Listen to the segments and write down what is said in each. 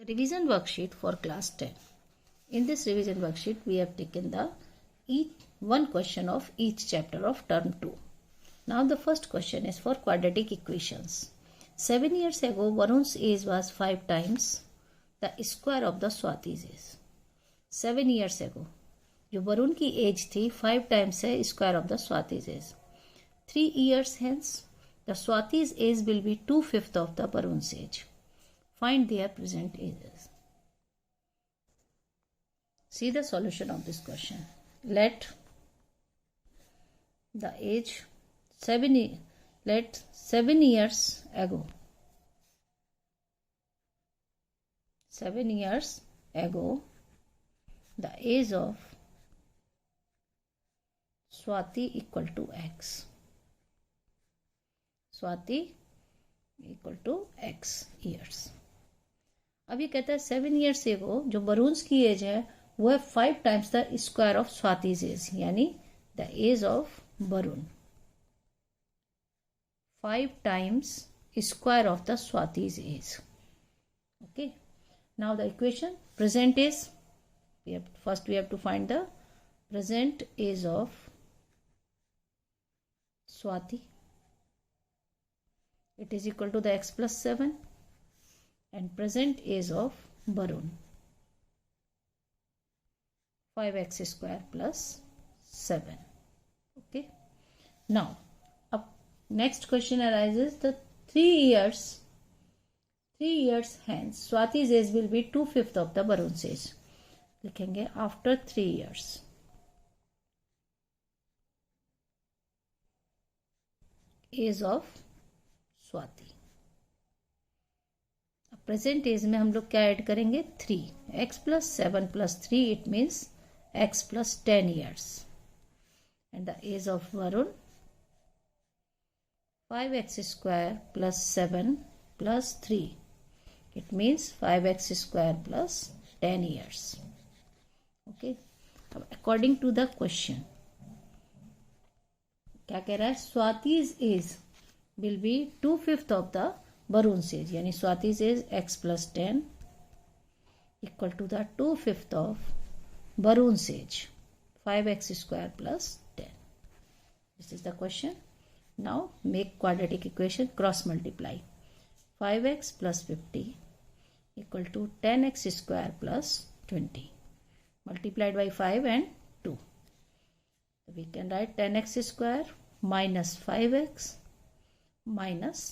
The revision worksheet for class 10. In this revision worksheet, we have taken the one question of each chapter of term 2. Now the first question is for quadratic equations. 7 years ago, Varun's age was 5 times the square of the Swati's age. 7 years ago, जो वरुण की as थी 5 times है square of the Swati's age. 3 years hence, the Swati's age will be 2/5 of the Varun's age. Find their present ages. See the solution of this question. Let the age 7 years ago. 7 years ago, the age of Swati equal to x. Swati equal to x years. अब ये कहता है 7 years ago जो वरुण की as है वो है 5 times the square of Swati's age, यानी the age of Varun 5 times square of the Swati's age. Okay, now the equation present age. First we have to find the present age of Swati. It is equal to the x plus 7 and present age of Varun 5x square plus 7. Okay. Now, next question arises the 3 years hence Swati's age will be 2/5 of the Varun's age. लिखेंगे after 3 years. Age of Swati. Present age में हम लोग क्या add करेंगे 3. x plus 7 plus 3 it means x plus 10 years. And the age of Varun 5x square plus 7 plus 3 it means 5x square plus 10 years. Okay. According to the question क्या कह रहा है Swati's age will be 2/5 of the वरुण's age, यानी Swati's age x plus 10 equal to the 2/5 of वरुण's age 5x square plus 10. This is the question. Now make quadratic equation, cross multiply. 5x plus 50 equal to 10x square plus 20 multiplied by 5 and 2. So we can write 10x square minus 5x minus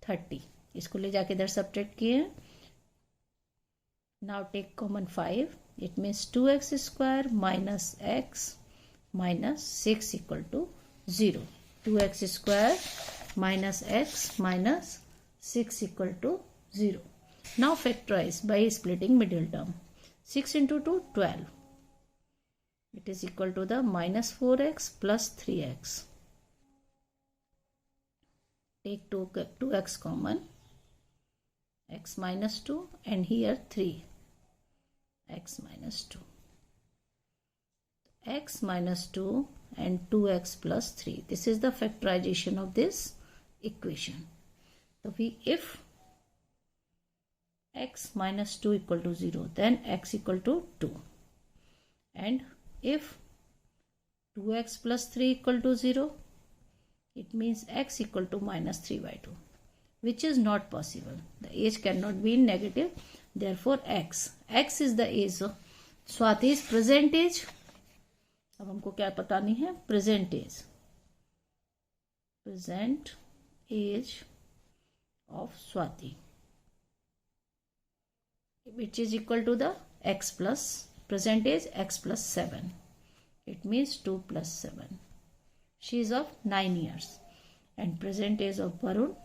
30. इसको ले जाके इधर subtract किए. Now take common 5. It means 2x square minus x minus 6 equal to 0. 2x square minus x minus 6 equal to 0. Now factorize by splitting middle term. 6 into 2, 12. It is equal to the minus 4x plus 3x. Take 2x common. X minus 2 and here 3. X minus 2. X minus 2 and 2x plus 3. This is the factorization of this equation. So if x minus 2 equal to 0, then x equal to 2. And if 2x plus 3 equal to 0, it means x equal to minus 3 by 2, which is not possible. The age cannot be negative. Therefore, x is the age of Swati's present age. अब हमको क्या बतानी है present age. Present age of Swati, which is equal to the x plus present age x plus 7. It means 2 plus 7. She is of 9 years. And present age of Varun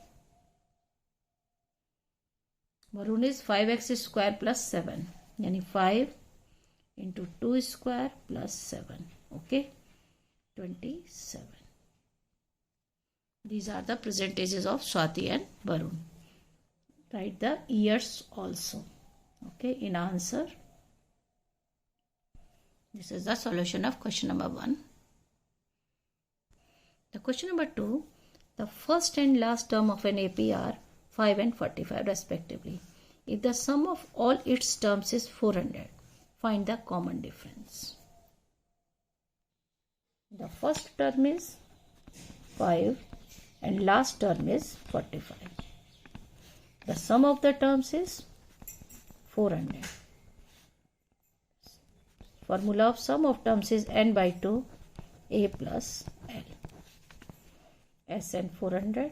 is 5x square plus 7. Yani 5 into 2 square plus 7. Okay. 27. These are the present ages of Swati and Varun. Write the years also. Okay, in answer. This is the solution of question number 1. The question number 2, the first and last term of an AP are 5 and 45 respectively. If the sum of all its terms is 400, find the common difference. The first term is 5 and last term is 45. The sum of the terms is 400. Formula of sum of terms is n by 2 a plus l. Sn 400,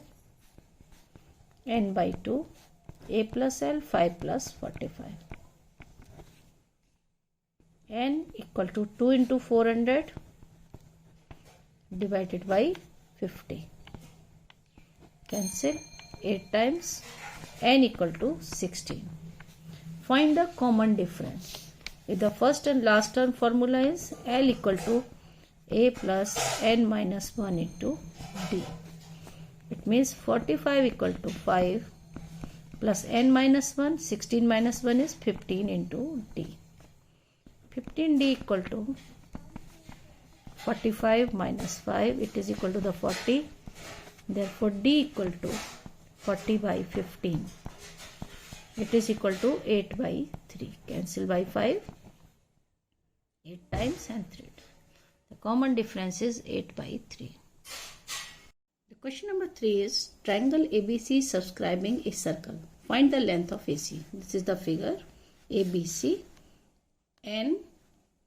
n by 2 a plus l, 5 plus 45. N equal to 2 into 400 divided by 50. Cancel 8 times, n equal to 16. Find the common difference. If the first and last term formula is L equal to a plus n minus 1 into d. It means 45 equal to 5 plus n minus 1, 16 minus 1 is 15 into d. 15d equal to 45 minus 5, it is equal to the 40. Therefore, d equal to 40 by 15. It is equal to 8 by 3. Cancel by 5. 8 times and 3. The common difference is 8 by 3. The question number 3 is triangle ABC subscribing a circle. Find the length of AC. This is the figure. ABC, N,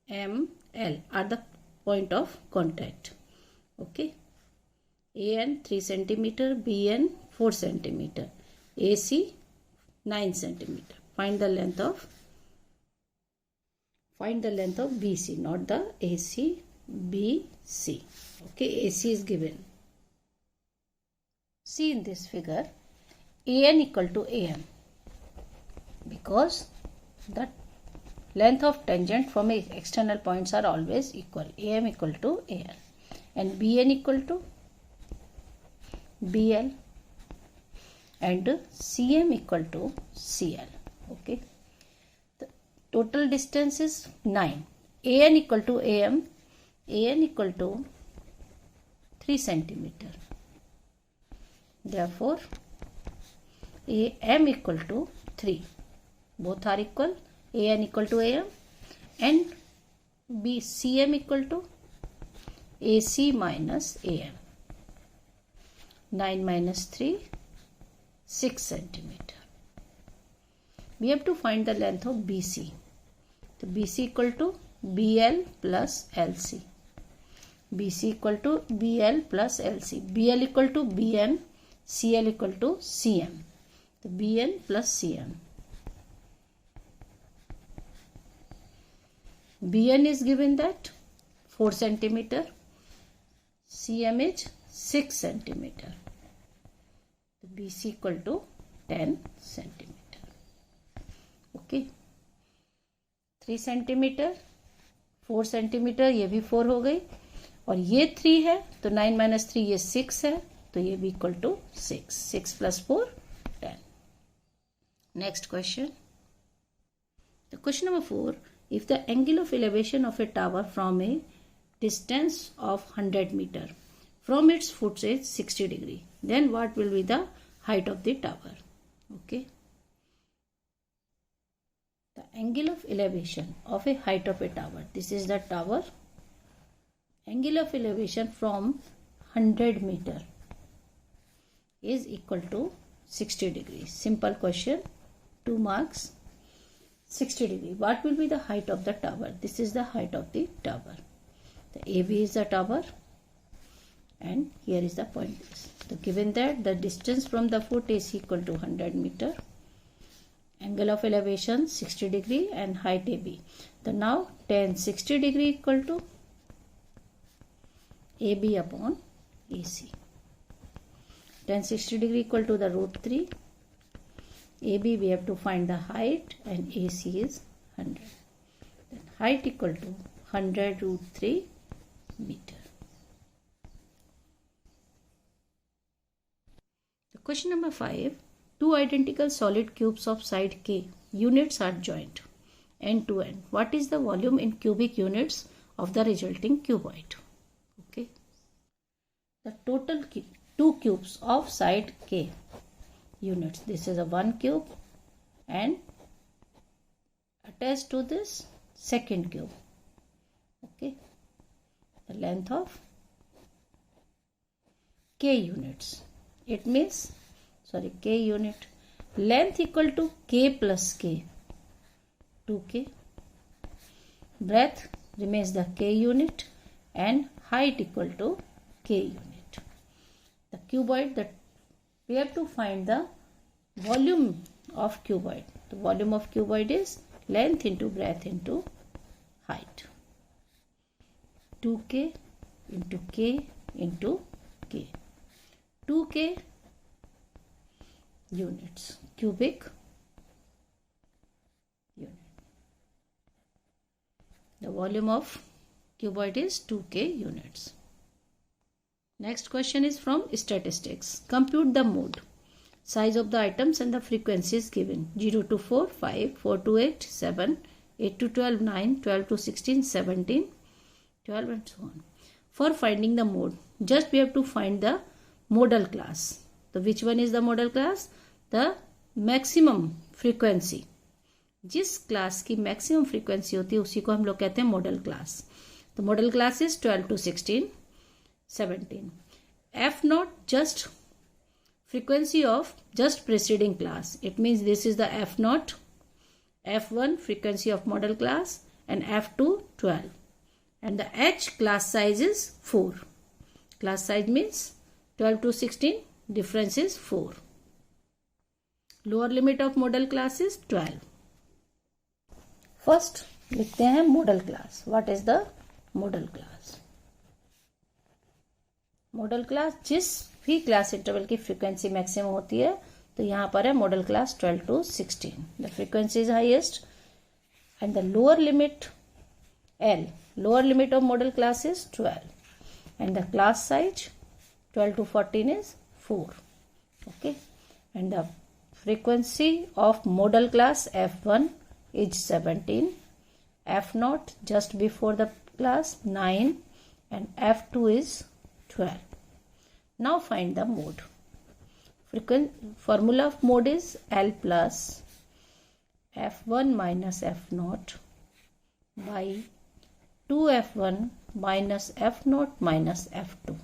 M, L are the point of contact. Okay. AN 3 centimeter, BN 4 centimeter, AC 9 centimeter. Find the length of BC, not the AC, BC. Okay, AC is given. See in this figure, AN equal to AM, because the length of tangent from external points are always equal. AM equal to AN and BN equal to BL and CM equal to CL. Okay. The total distance is 9. AN equal to AM. AN equal to 3 centimeter. Therefore, AM equal to 3. Both are equal. AN equal to AM and CM equal to AC minus AM. 9 minus 3, 6 centimeter. We have to find the length of BC. So BC equal to BL plus LC. BC equal to BL plus LC. BL equal to BN. CL equal to CM. So BN plus CM. BN is given that 4 centimeter. CM is 6 centimeter. BC equal to 10 centimeter. Okay. 3 centimeter, 4 centimeter, ये भी 4 हो गई और ये 3 है तो 9 minus 3 ये 6 है तो ये भी equal to 6. 6 plus 4, 10. Next question. The question number 4. If the angle of elevation of a tower from a distance of 100 meter from its foot is 60 degree, then what will be the height of the tower? Okay. The angle of elevation of a height of a tower. This is the tower. Angle of elevation from 100 meter is equal to 60 degrees. Simple question. 2 marks. 60 degree. What will be the height of the tower? This is the height of the tower. The AB is the tower and here is the point. So given that the distance from the foot is equal to 100 meter, angle of elevation 60 degree and height AB. So now tan 60 degree equal to AB upon AC. Tan 60 degree equal to the root 3. AB we have to find the height and AC is 100. Then height equal to 100 root 3 meter. The question number 5. Two identical solid cubes of side K units are joined end to end. What is the volume in cubic units of the resulting cuboid? Okay. The total two cubes of side K units. This is a 1 cube and attached to this second cube. Okay, the length of k units. It means, k unit, length equal to k plus k, 2k. Breadth remains the k unit and height equal to k unit. The cuboid, that we have to find the volume of cuboid. The volume of cuboid is length into breadth into height. 2k into k into k. 2k units, cubic unit. The volume of cuboid is 2k units. Next question is from statistics. Compute the mode, size of the items and the frequencies given. 0 to 4, 5, 4 to 8, 7, 8 to 12, 9, 12 to 16, 17, 12 and so on. For finding the mode, just we have to find the modal class. So which one is the modal class? The maximum frequency. जिस class की maximum frequency होती है उसी को हम लोग कहते हैं मॉडल क्लास. तो model class is 12 to 16, 17. F naught just frequency of just preceding class. It means this is the F naught, F1 frequency of model class and F2 12. And the H class size is 4. Class size means 12 to 16, difference is 4. Lower limit of model class is 12. First लिखते हैं model class. What is the model class? Model class जिस भी class interval की frequency maximum होती है, तो यहाँ पर है model class 12 to 16. The frequency is highest and the lower limit L, lower limit of model class is 12 and the class size 12 to 14 is 4. Okay, and the frequency of model class F1 is 17, F0 just before the class 9 and F2 is 12. Now find the mode. Formula of mode is L plus F1 minus F0 by 2F1 minus F0 minus F2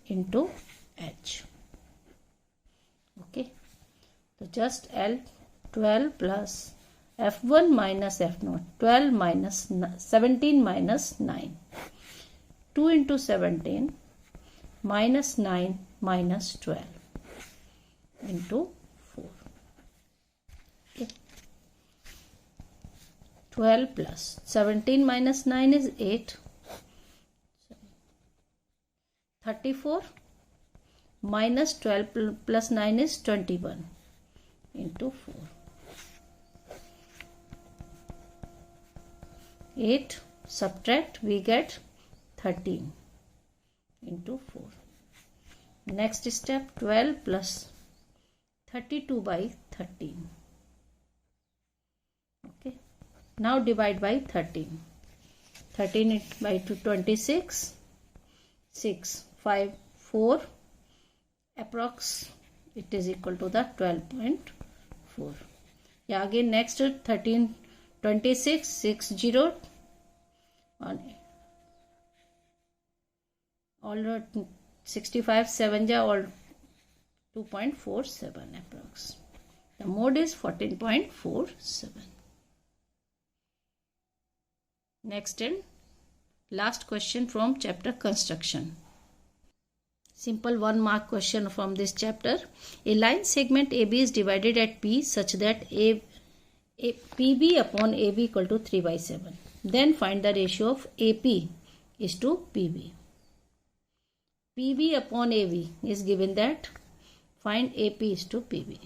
into H. Okay, so just L 12 plus F1 minus F0, 12 minus 17 minus 9. 2 into 17 minus 9 minus 12 into 4. Okay. 12 plus 17 minus 9 is 8. 34 minus 12 plus 9 is 21 into 4. 8 subtract, we get 13 into 4. Next step, 12 plus 32 by 13. Okay, now divide by 13. 13 by 2, 26, 6, 5, 4, approx it is equal to the 12.4. Yeah, again next 13, 26, 6, 0 on all 65, 7 ja all 2.47 approx. The mode is 14.47. Next and last question from chapter construction. Simple 1 mark question from this chapter. A line segment AB is divided at P such that PB upon AB equal to 3 by 7. Then find the ratio of AP is to PB. PB upon AB is given that find AP is to PB.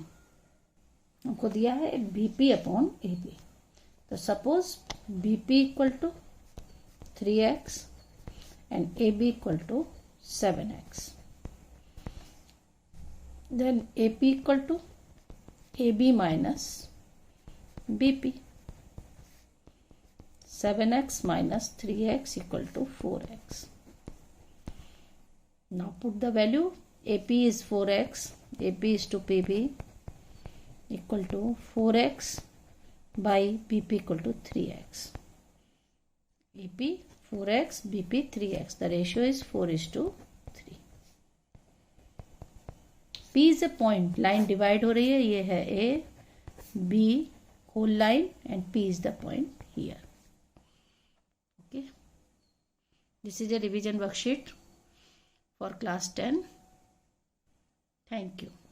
हमको दिया है BP upon AB. तो suppose BP equal to 3x and AB equal to 7x. Then AP equal to AB minus BP. 7x minus 3x equal to 4x. Now put the value. AP is 4x, AP is to PB, equal to 4x by BP equal to 3x. AP 4x, BP 3x. The ratio is 4:3. P is a point. Line divide हो रही है. ये है A, B whole line and P is the point here. Okay. This is a revision worksheet for class 10. Thank you.